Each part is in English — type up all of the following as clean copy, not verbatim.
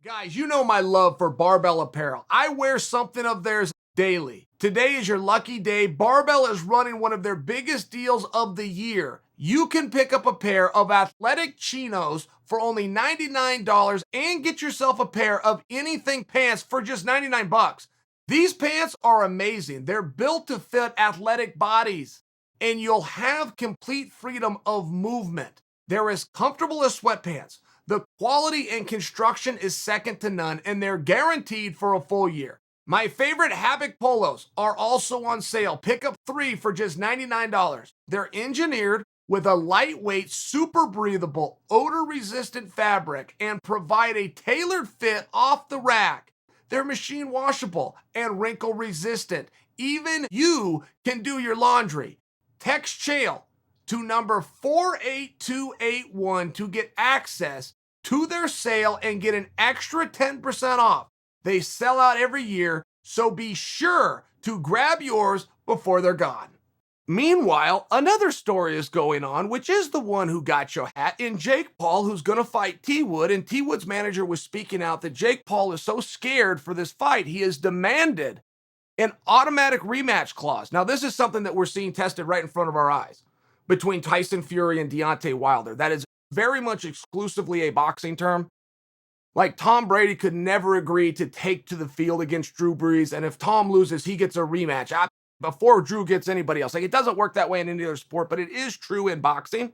Guys, you know my love for barbell apparel. I wear something of theirs daily. Today is your lucky day. Barbell is running one of their biggest deals of the year. You can pick up a pair of athletic chinos for only $99 and get yourself a pair of anything pants for just 99 bucks. These pants are amazing. They're built to fit athletic bodies, and you'll have complete freedom of movement. They're as comfortable as sweatpants. The quality and construction is second to none, and they're guaranteed for a full year. My favorite Havoc polos are also on sale. Pick up 3 for just $99. They're engineered with a lightweight, super breathable, odor-resistant fabric and provide a tailored fit off the rack. They're machine washable and wrinkle resistant. Even you can do your laundry. Text Chael to number 48281 to get access to their sale and get an extra 10% off. They sell out every year, so be sure to grab yours before they're gone. Meanwhile, another story is going on, which is the one who got your hat in Jake Paul, who's going to fight T. Wood, and T. Wood's manager was speaking out that Jake Paul is so scared for this fight, he has demanded an automatic rematch clause. Now, this is something that we're seeing tested right in front of our eyes between Tyson Fury and Deontay Wilder. That is very much exclusively a boxing term. Like Tom Brady could never agree to take to the field against Drew Brees, and if Tom loses, he gets a rematch before Drew gets anybody else. Like, it doesn't work that way in any other sport, but it is true in boxing.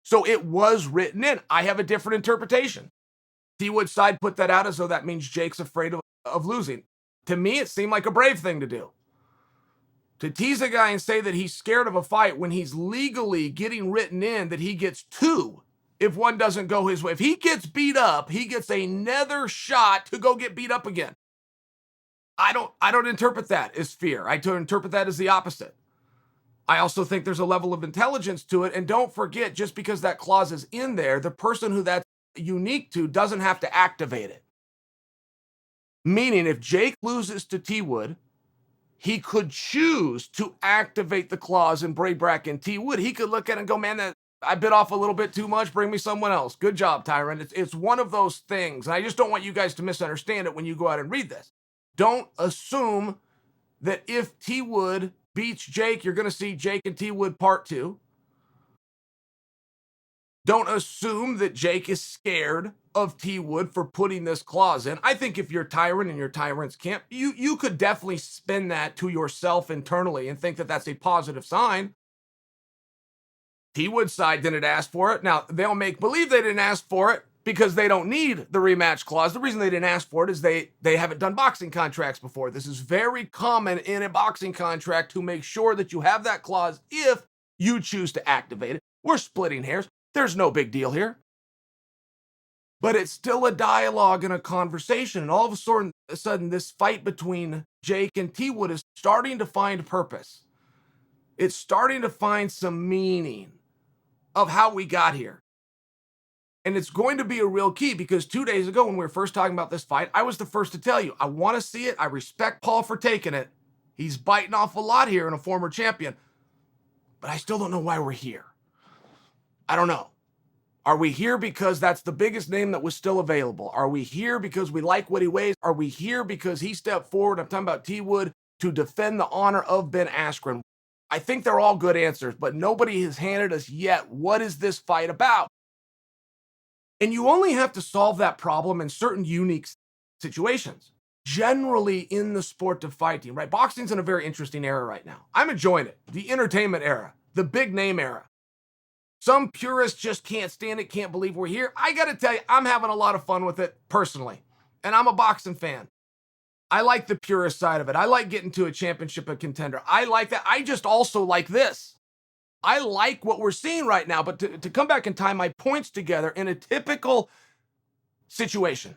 So it was written in. I have a different interpretation. T. Wood's side put that out as though that means Jake's afraid of losing. To me, it seemed like a brave thing to do. To tease a guy and say that he's scared of a fight when he's legally getting written in that he gets 2 if one doesn't go his way. If he gets beat up, he gets another shot to go get beat up again. I don't interpret that as fear. I interpret that as the opposite. I also think there's a level of intelligence to it. And don't forget, just because that clause is in there, the person who that's unique to doesn't have to activate it. Meaning, if Jake loses to T. Wood, he could choose to activate the clause and bring back in T. Wood. He could look at it and go, man, I bit off a little bit too much. Bring me someone else. Good job, Tyron. It's one of those things. And I just don't want you guys to misunderstand it when you go out and read this. Don't assume that if T. Wood beats Jake, you're going to see Jake and T. Wood part 2. Don't assume that Jake is scared of T. Wood for putting this clause in. I think if you're Tyron and you're Tyron's camp, you could definitely spin that to yourself internally and think that that's a positive sign. T. Wood's side didn't ask for it. Now, they'll make believe they didn't ask for it because they don't need the rematch clause. The reason they didn't ask for it is they haven't done boxing contracts before. This is very common in a boxing contract to make sure that you have that clause if you choose to activate it. We're splitting hairs. There's no big deal here. But it's still a dialogue and a conversation. And all of a sudden, this fight between Jake and T. Wood is starting to find purpose. It's starting to find some meaning of how we got here. And it's going to be a real key because 2 days ago when we were first talking about this fight, I was the first to tell you, I want to see it. I respect Paul for taking it. He's biting off a lot here in a former champion. But I still don't know why we're here. I don't know. Are we here because that's the biggest name that was still available? Are we here because we like what he weighs? Are we here because he stepped forward, I'm talking about T. Wood, to defend the honor of Ben Askren? I think they're all good answers, but nobody has handed us yet what is this fight about? And you only have to solve that problem in certain unique situations. Generally in the sport of fighting, right? Boxing's in a very interesting era right now. I'm enjoying it. The entertainment era, the big name era. Some purists just can't stand it, can't believe we're here. I got to tell you, I'm having a lot of fun with it personally. And I'm a boxing fan. I like the purist side of it. I like getting to a championship of contender. I like that. I just also like this. I like what we're seeing right now. But to come back and tie my points together in a typical situation,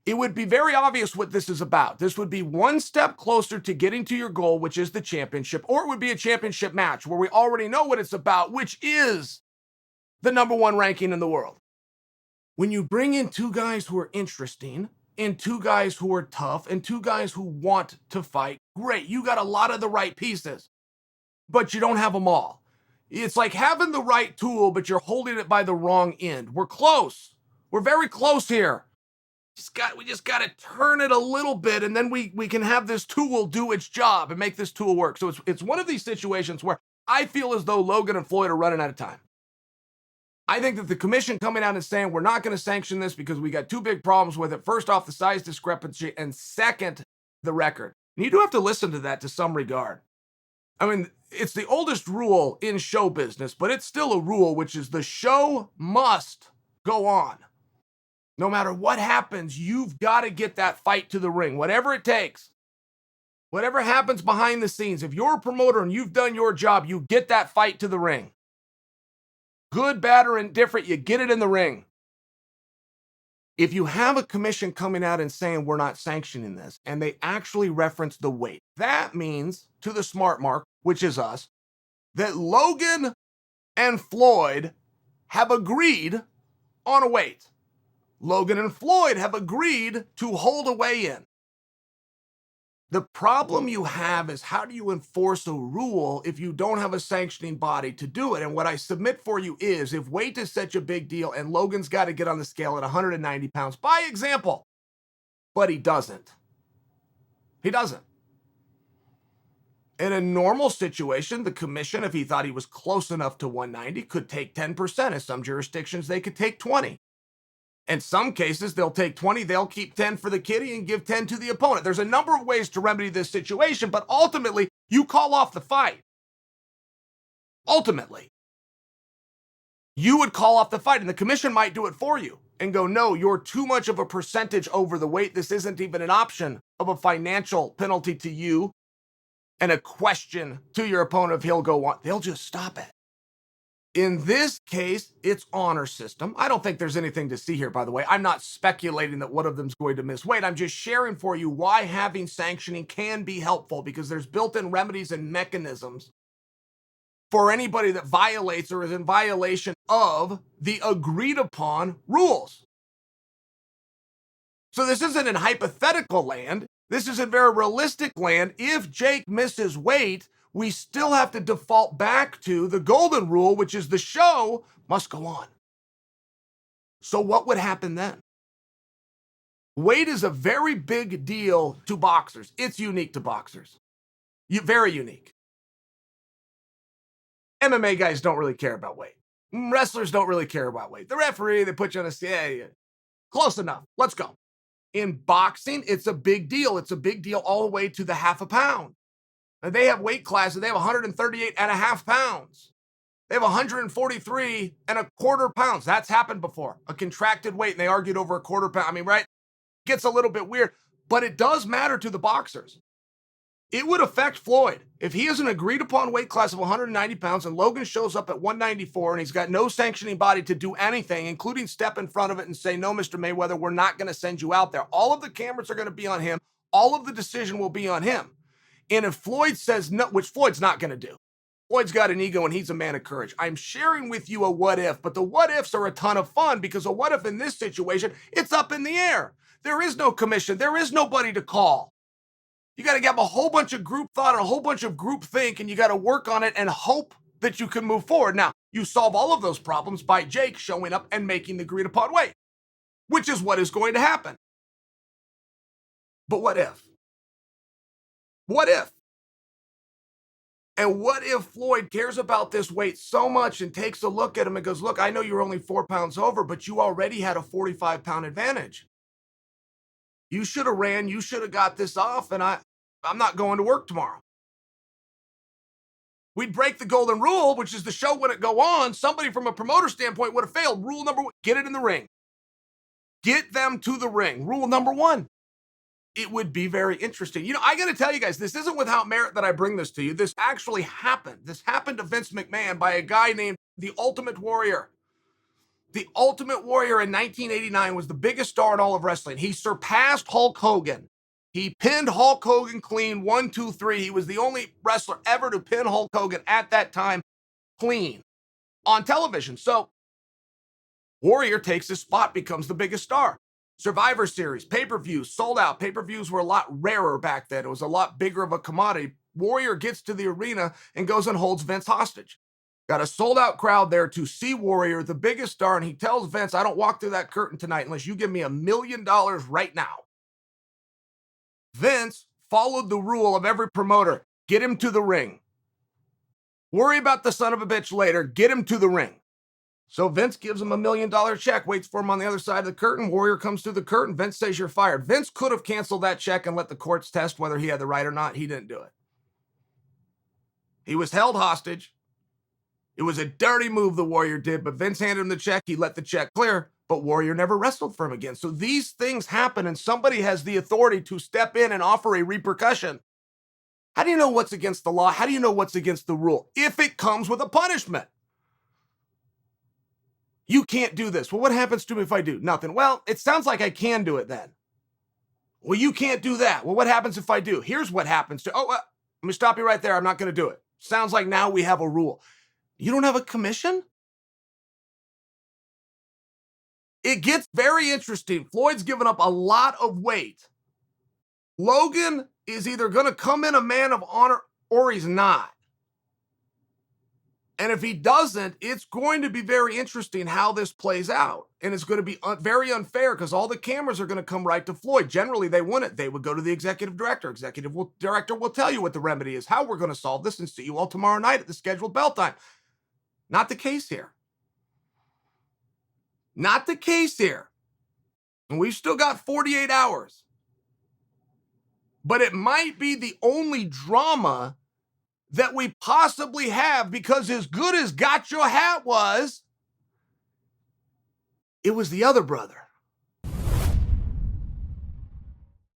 it would be very obvious what this is about. This would be one step closer to getting to your goal, which is the championship, or it would be a championship match where we already know what it's about, which is the #1 ranking in the world. When you bring in 2 guys who are interesting and 2 guys who are tough and 2 guys who want to fight, great. You got a lot of the right pieces, but you don't have them all. It's like having the right tool, but you're holding it by the wrong end. We're close. We're very close here. We just got to turn it a little bit, and then we can have this tool do its job and make this tool work. So it's one of these situations where I feel as though Logan and Floyd are running out of time. I think that the commission coming out and saying we're not going to sanction this because we got two big problems with it. First off, the size discrepancy, and second, the record. And you do have to listen to that to some regard. I mean, it's the oldest rule in show business, but it's still a rule, which is the show must go on. No matter what happens, you've got to get that fight to the ring, whatever it takes. Whatever happens behind the scenes, if you're a promoter and you've done your job, you get that fight to the ring. Good, bad, or indifferent, you get it in the ring. If you have a commission coming out and saying we're not sanctioning this, and they actually reference the weight, that means to the smart mark, which is us, that Logan and Floyd have agreed on a weight. Logan and Floyd have agreed to hold a weigh-in. The problem you have is, how do you enforce a rule if you don't have a sanctioning body to do it? And what I submit for you is, if weight is such a big deal and Logan's got to get on the scale at 190 pounds, by example, but he doesn't. He doesn't. In a normal situation, the commission, if he thought he was close enough to 190, could take 10%. In some jurisdictions, they could take 20. In some cases, they'll take 20, they'll keep 10 for the kitty and give 10 to the opponent. There's a number of ways to remedy this situation, but ultimately, you call off the fight. Ultimately, you would call off the fight, and the commission might do it for you and go, no, you're too much of a percentage over the weight. This isn't even an option of a financial penalty to you and a question to your opponent if he'll go on. They'll just stop it. In this case, it's honor system. I don't think there's anything to see here, by the way. I'm not speculating that one of them's going to miss weight. I'm just sharing for you why having sanctioning can be helpful, because there's built-in remedies and mechanisms for anybody that violates or is in violation of the agreed-upon rules. So this isn't in hypothetical land. This is in very realistic land. If Jake misses weight, we still have to default back to the golden rule, which is the show must go on. So what would happen then? Weight is a very big deal to boxers. It's unique to boxers. Very unique. MMA guys don't really care about weight. Wrestlers don't really care about weight. The referee, they put you on a scale. Close enough. Let's go. In boxing, it's a big deal. It's a big deal all the way to the half a pound. And they have weight classes. They have 138.5 pounds. They have 143.25 pounds. That's happened before. A contracted weight, and they argued over a quarter pound. I mean, right? It gets a little bit weird, but it does matter to the boxers. It would affect Floyd. If he has an agreed upon weight class of 190 pounds and Logan shows up at 194 and he's got no sanctioning body to do anything, including step in front of it and say, no, Mr. Mayweather, we're not going to send you out there. All of the cameras are going to be on him. All of the decision will be on him. And if Floyd says no, which Floyd's not going to do, Floyd's got an ego and he's a man of courage. I'm sharing with you a what if, but the what ifs are a ton of fun, because a what if in this situation, it's up in the air. There is no commission. There is nobody to call. You got to have a whole bunch of group thought and a whole bunch of group think, and you got to work on it and hope that you can move forward. Now, you solve all of those problems by Jake showing up and making the agreed upon weight, which is what is going to happen. But what if? What if? And what if Floyd cares about this weight so much and takes a look at him and goes, look, I know you're only 4 pounds over, but you already had a 45-pound advantage. You should have ran. You should have got this off, and I'm not going to work tomorrow. We'd break the golden rule, which is the show wouldn't go on. Somebody from a promoter standpoint would have failed. Rule number one, get it in the ring. Get them to the ring. Rule number one. It would be very interesting. You know, I got to tell you guys, this isn't without merit that I bring this to you. This actually happened. This happened to Vince McMahon by a guy named The Ultimate Warrior. The Ultimate Warrior in 1989 was the biggest star in all of wrestling. He surpassed Hulk Hogan. He pinned Hulk Hogan clean 1, 2, 3. He was the only wrestler ever to pin Hulk Hogan at that time clean on television. So Warrior takes his spot, becomes the biggest star. Survivor Series, pay-per-views, sold out. Pay-per-views were a lot rarer back then. It was a lot bigger of a commodity. Warrior gets to the arena and goes and holds Vince hostage. Got a sold out crowd there to see Warrior, the biggest star, and he tells Vince, I don't walk through that curtain tonight unless you give me $1 million right now. Vince followed the rule of every promoter. Get him to the ring. Worry about the son of a bitch later. Get him to the ring. So Vince gives him $1 million check, waits for him on the other side of the curtain. Warrior comes through the curtain. Vince says, you're fired. Vince could have canceled that check and let the courts test whether he had the right or not. He didn't do it. He was held hostage. It was a dirty move the Warrior did, but Vince handed him the check. He let the check clear, but Warrior never wrestled for him again. So these things happen, and somebody has the authority to step in and offer a repercussion. How do you know what's against the law? How do you know what's against the rule? If it comes with a punishment. You can't do this. Well, what happens to me if I do? Nothing. Well, it sounds like I can do it then. Well, you can't do that. Well, what happens if I do? Here's what happens to, let me stop you right there. I'm not going to do it. Sounds like now we have a rule. You don't have a commission? It gets very interesting. Floyd's given up a lot of weight. Logan is either going to come in a man of honor or he's not. And if he doesn't, it's going to be very interesting how this plays out. And it's going to be very unfair because all the cameras are going to come right to Floyd. Generally, they wouldn't. They would go to the executive director. Director will tell you what the remedy is, how we're going to solve this, and see you all tomorrow night at the scheduled bell time. Not the case here. Not the case here. And we've still got 48 hours. But it might be the only drama that we possibly have, because as good as Got Your Hat was, it was the other brother.